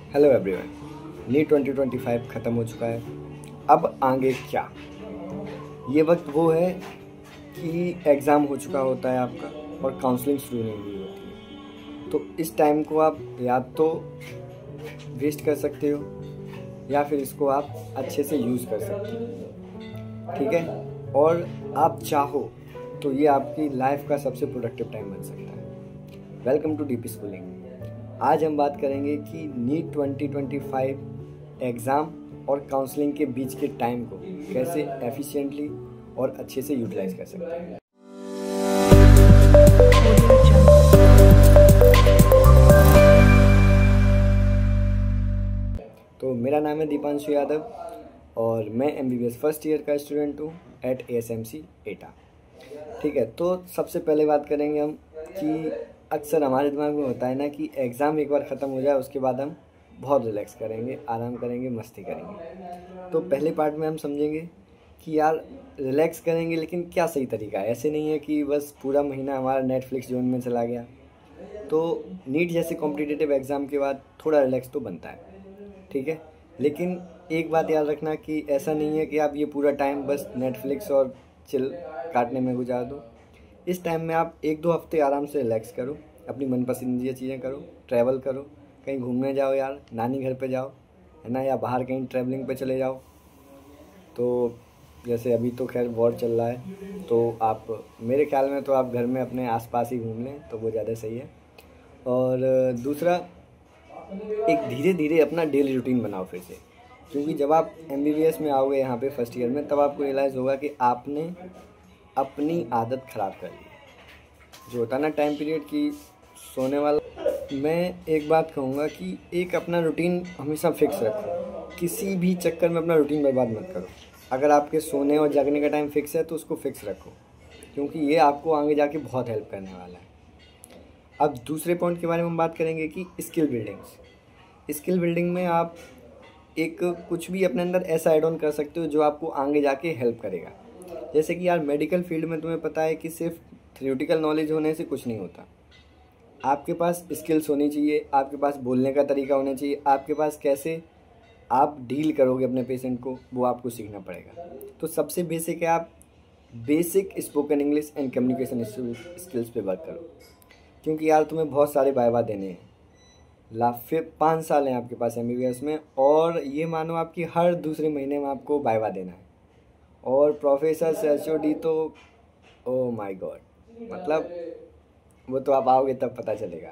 Hello everyone. NEET 2025 ख़त्म हो चुका है। अब आगे क्या? ये वक्त वो है कि एग्ज़ाम हो चुका होता है आपका और काउंसलिंग शुरू नहीं हुई होती है। तो इस टाइम को आप या तो वेस्ट कर सकते हो या फिर इसको आप अच्छे से यूज़ कर सकते हो। ठीक है, और आप चाहो तो ये आपकी लाइफ का सबसे प्रोडक्टिव टाइम बन सकता है। Welcome to DP schooling. आज हम बात करेंगे कि नीट 2025 एग्ज़ाम और काउंसलिंग के बीच के टाइम को कैसे एफिशिएंटली और अच्छे से यूटिलाइज कर सकते हैं। तो मेरा नाम है दीपांशु यादव और मैं MBBS फर्स्ट ईयर का स्टूडेंट हूँ एट ASMC एटा। ठीक है, तो सबसे पहले बात करेंगे हम कि अक्सर हमारे दिमाग में होता है ना कि एग्ज़ाम एक बार ख़त्म हो जाए उसके बाद हम बहुत रिलैक्स करेंगे, आराम करेंगे, मस्ती करेंगे। तो पहले पार्ट में हम समझेंगे कि यार रिलैक्स करेंगे लेकिन क्या सही तरीका है। ऐसे नहीं है कि बस पूरा महीना हमारा नेटफ्लिक्स जोन में चला गया। तो नीट जैसे कॉम्पिटिटिव एग्ज़ाम के बाद थोड़ा रिलैक्स तो बनता है, ठीक है। लेकिन एक बात याद रखना कि ऐसा नहीं है कि आप ये पूरा टाइम बस नेटफ्लिक्स और चिल काटने में गुजार दो। इस टाइम में आप 1-2 हफ्ते आराम से रिलैक्स करो, अपनी मनपसंदीदा चीज़ें करो, ट्रैवल करो, कहीं घूमने जाओ यार, नानी घर पे जाओ, है ना, या बाहर कहीं ट्रैवलिंग पे चले जाओ। तो जैसे अभी तो खैर वॉर चल रहा है, तो आप मेरे ख्याल में तो आप घर में अपने आसपास ही घूम लें तो वो ज़्यादा सही है। और दूसरा, एक धीरे धीरे अपना डेली रूटीन बनाओ फिर से, क्योंकि जब आप MBBS में आओगे यहाँ पे फर्स्ट ईयर में, तब आपको रियलाइज़ होगा कि आपने अपनी आदत ख़राब कर ली है। जो होता है ना टाइम पीरियड की सोने वाला। मैं एक बात कहूँगा कि एक अपना रूटीन हमेशा फिक्स रखो, किसी भी चक्कर में अपना रूटीन बर्बाद मत करो। अगर आपके सोने और जागने का टाइम फिक्स है तो उसको फिक्स रखो, क्योंकि ये आपको आगे जाके बहुत हेल्प करने वाला है। अब दूसरे पॉइंट के बारे में हम बात करेंगे कि स्किल बिल्डिंग में आप एक कुछ भी अपने अंदर ऐसा ऐड ऑन कर सकते हो जो आपको आगे जाके हेल्प करेगा। जैसे कि यार मेडिकल फील्ड में तुम्हें पता है कि सिर्फ थ्योरेटिकल नॉलेज होने से कुछ नहीं होता। आपके पास स्किल्स होनी चाहिए, आपके पास बोलने का तरीका होना चाहिए, आपके पास कैसे आप डील करोगे अपने पेशेंट को वो आपको सीखना पड़ेगा। तो सबसे बेसिक है आप basic spoken English and communication skills पे वर्क करो, क्योंकि यार तुम्हें बहुत सारे वाइवा देने हैं। फिर 5 साल हैं आपके पास MBBS में, और ये मानो आपकी हर दूसरे महीने में आपको वाइवा देना है। और प्रोफेसर से HOD तो ओ माय गॉड, मतलब वो तो आप आओगे तब पता चलेगा।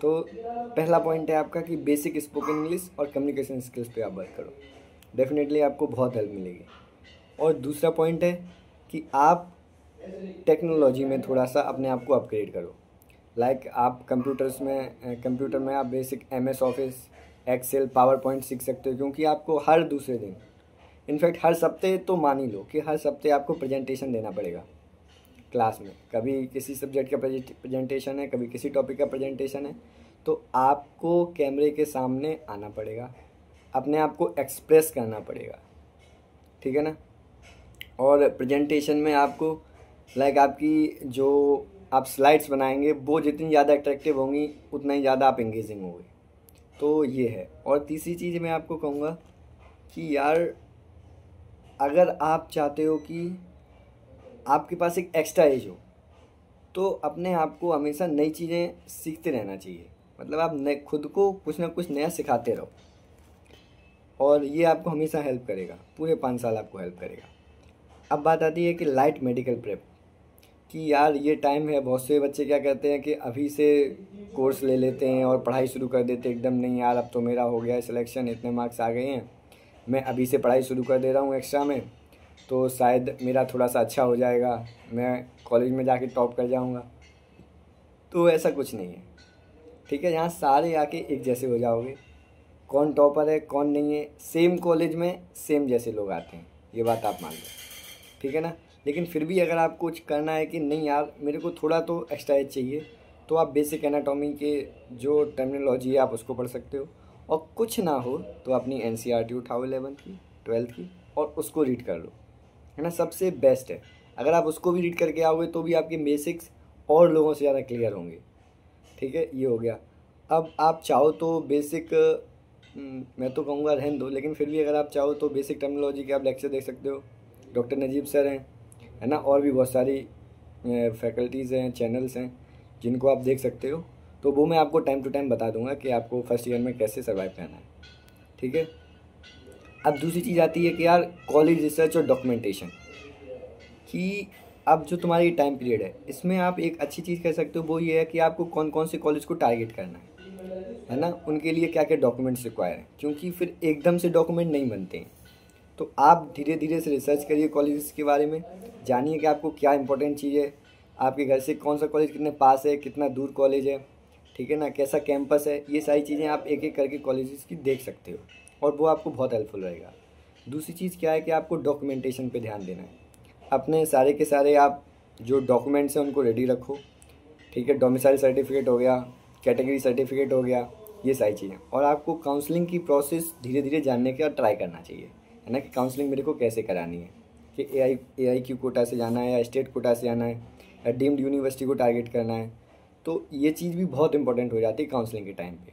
तो पहला पॉइंट है आपका कि बेसिक स्पोकन इंग्लिश और कम्युनिकेशन स्किल्स पे आप वर्क करो, डेफिनेटली आपको बहुत हेल्प मिलेगी। और दूसरा पॉइंट है कि आप टेक्नोलॉजी में थोड़ा सा अपने आप को अपग्रेड करो। लाइक आप कंप्यूटर में आप basic MS office, Excel, power point सीख सकते हो, क्योंकि आपको हर दूसरे दिन, इनफैक्ट हर सप्ते तो मान ही लो कि हर सप्ते आपको प्रेजेंटेशन देना पड़ेगा क्लास में। कभी किसी सब्जेक्ट का प्रेजेंटेशन है, कभी किसी टॉपिक का प्रेजेंटेशन है, तो आपको कैमरे के सामने आना पड़ेगा, अपने आप को एक्सप्रेस करना पड़ेगा, ठीक है ना। और प्रेजेंटेशन में आपको लाइक आपकी जो आप स्लाइड्स बनाएंगे वो जितनी ज़्यादा अट्रैक्टिव होंगी उतना ही ज़्यादा आप एंगेजिंग होंगे। तो ये है। और तीसरी चीज़ मैं आपको कहूँगा कि यार अगर आप चाहते हो कि आपके पास एक एक्स्ट्रा एज हो, तो अपने आप को हमेशा नई चीज़ें सीखते रहना चाहिए। मतलब आप खुद को कुछ ना कुछ नया सिखाते रहो, और ये आपको हमेशा हेल्प करेगा, पूरे 5 साल आपको हेल्प करेगा। अब बात आती है कि लाइट मेडिकल प्रेप, कि यार ये टाइम है, बहुत से बच्चे क्या करते हैं कि अभी से कोर्स ले लेते हैं और पढ़ाई शुरू कर देते हैं एकदम। नहीं यार अब तो मेरा हो गया है सिलेक्शन, इतने मार्क्स आ गए हैं, मैं अभी से पढ़ाई शुरू कर दे रहा हूँ एक्स्ट्रा में, तो शायद मेरा थोड़ा सा अच्छा हो जाएगा, मैं कॉलेज में जाके टॉप कर जाऊँगा। तो ऐसा कुछ नहीं है, ठीक है। यहाँ सारे आके एक जैसे हो जाओगे, कौन टॉपर है कौन नहीं है, सेम कॉलेज में सेम जैसे लोग आते हैं, ये बात आप मान लो, ठीक है ना। लेकिन फिर भी अगर आपको कुछ करना है कि नहीं यार मेरे को थोड़ा तो एक्स्ट्रा एज चाहिए, तो आप बेसिक एनाटॉमी के जो टर्मिनोलॉजी है आप उसको पढ़ सकते हो। और कुछ ना हो तो अपनी NCERT उठाओ 11th की 12th की और उसको रीड कर लो, है ना, सबसे बेस्ट है। अगर आप उसको भी रीड करके आओगे तो भी आपके बेसिक्स और लोगों से ज़्यादा क्लियर होंगे, ठीक है। ये हो गया। अब आप चाहो तो बेसिक मैं तो कहूँगा रहने दो, लेकिन फिर भी अगर आप चाहो तो बेसिक टर्मिनोलॉजी के आप लेक्चर देख सकते हो। डॉक्टर नजीब सर हैं, है ना, और भी बहुत सारी फैकल्टीज़ हैं, चैनल्स हैं जिनको आप देख सकते हो। तो वो मैं आपको टाइम टू टाइम बता दूंगा कि आपको फर्स्ट ईयर में कैसे सर्वाइव करना है, ठीक है। अब दूसरी चीज़ आती है कि यार कॉलेज रिसर्च और डॉक्यूमेंटेशन कि अब जो तुम्हारी टाइम पीरियड है इसमें आप एक अच्छी चीज़ कर सकते हो, वो ये है कि आपको कौन कौन से कॉलेज को टारगेट करना है ना, उनके लिए क्या क्या डॉक्यूमेंट्स रिक्वायर हैं, क्योंकि फिर एकदम से डॉक्यूमेंट नहीं बनते हैं। तो आप धीरे धीरे से रिसर्च करिए कॉलेजेस के बारे में, जानिए कि आपको क्या इंपॉर्टेंट चीज़ है, आपके घर से कौन सा कॉलेज कितने पास है, कितना दूर कॉलेज है, ठीक है ना, कैसा कैंपस है, ये सारी चीज़ें आप एक एक करके कॉलेजेस की देख सकते हो और वो आपको बहुत हेल्पफुल रहेगा। दूसरी चीज़ क्या है कि आपको डॉक्यूमेंटेशन पे ध्यान देना है। अपने सारे के सारे आप जो डॉक्यूमेंट्स हैं उनको रेडी रखो, ठीक है। डोमिसाइल सर्टिफिकेट हो गया, कैटेगरी सर्टिफिकेट हो गया, ये सारी चीज़ें। और आपको काउंसलिंग की प्रोसेस धीरे धीरे जानने का ट्राई करना चाहिए, है ना, कि काउंसलिंग मेरे को कैसे करानी है, कि AIQ कोटा से जाना है या स्टेट कोटा से जाना है या डीम्ड यूनिवर्सिटी को टारगेट करना है। तो ये चीज़ भी बहुत इंपॉर्टेंट हो जाती है काउंसलिंग के टाइम पे,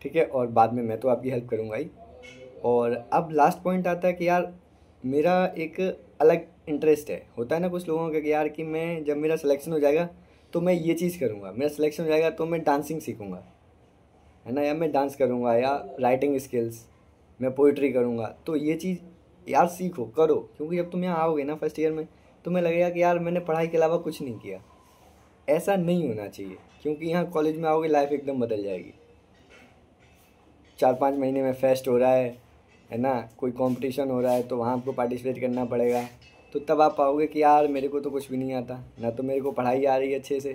ठीक है। और बाद में मैं तो आपकी हेल्प करूँगा ही। और अब लास्ट पॉइंट आता है कि यार मेरा एक अलग इंटरेस्ट है, होता है ना कुछ लोगों का कि यार कि मैं जब मेरा सिलेक्शन हो जाएगा तो मैं ये चीज़ करूँगा, मेरा सिलेक्शन हो जाएगा तो मैं डांसिंग सीखूँगा, है ना, या मैं डांस करूँगा, या राइटिंग स्किल्स, मैं पोइट्री करूँगा। तो ये चीज़ यार सीखो, करो, क्योंकि जब तुम यहाँ आओगे ना फर्स्ट ईयर में तुम्हें लगेगा कि यार मैंने पढ़ाई के अलावा कुछ नहीं किया। ऐसा नहीं होना चाहिए, क्योंकि यहाँ कॉलेज में आओगे लाइफ एकदम बदल जाएगी। 4-5 महीने में फेस्ट हो रहा है ना, कोई कंपटीशन हो रहा है तो वहाँ आपको पार्टिसिपेट करना पड़ेगा। तो तब आप पाओगे कि यार मेरे को तो कुछ भी नहीं आता, ना तो मेरे को पढ़ाई आ रही है अच्छे से,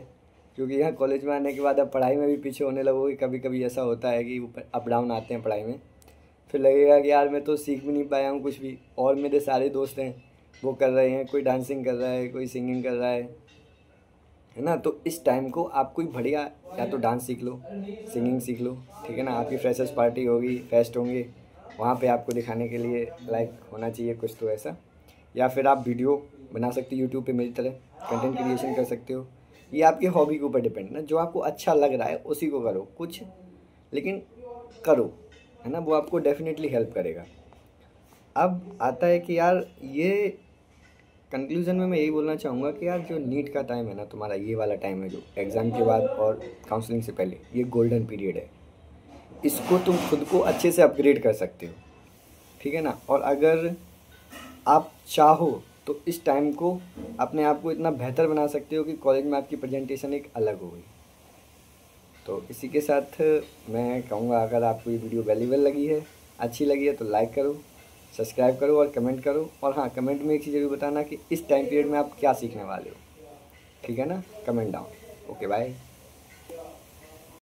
क्योंकि यहाँ कॉलेज में आने के बाद अब पढ़ाई में भी पीछे होने लगोगे। कभी कभी ऐसा होता है कि अप डाउन आते हैं पढ़ाई में, फिर लगेगा कि यार मैं तो सीख भी नहीं पाया हूँ कुछ भी, और मेरे सारे दोस्त हैं वो कर रहे हैं, कोई डांसिंग कर रहा है, कोई सिंगिंग कर रहा है ना। तो इस टाइम को आप कोई बढ़िया या तो डांस सीख लो, सिंगिंग सीख लो, ठीक है ना। आपकी फ्रेशर्स पार्टी होगी, फेस्ट होंगे, वहाँ पे आपको दिखाने के लिए लाइक होना चाहिए कुछ तो ऐसा। या फिर आप वीडियो बना सकते हो यूट्यूब पे, मेरी तरह कंटेंट क्रिएशन कर सकते हो। ये आपकी हॉबी के ऊपर डिपेंड है, जो आपको अच्छा लग रहा है उसी को करो कुछ, लेकिन करो, है ना, वो आपको डेफिनेटली हेल्प करेगा। अब आता है कि यार ये कंक्लूज़न में मैं यही बोलना चाहूँगा कि यार जो नीट का टाइम है ना तुम्हारा, ये वाला टाइम है जो एग्ज़ाम के बाद और काउंसलिंग से पहले, ये गोल्डन पीरियड है। इसको तुम खुद को अच्छे से अपग्रेड कर सकते हो, ठीक है ना। और अगर आप चाहो तो इस टाइम को अपने आप को इतना बेहतर बना सकते हो कि कॉलेज में आपकी प्रेजेंटेशन एक अलग हो गई। तो इसी के साथ मैं कहूँगा, अगर आपको ये वीडियो वैल्यूएबल लगी है, अच्छी लगी है, तो लाइक करो, सब्सक्राइब करो और कमेंट करो। और हाँ, कमेंट में एक चीज़ जरूर बताना कि इस टाइम पीरियड में आप क्या सीखने वाले हो, ठीक है ना। Comment down. Okay, bye.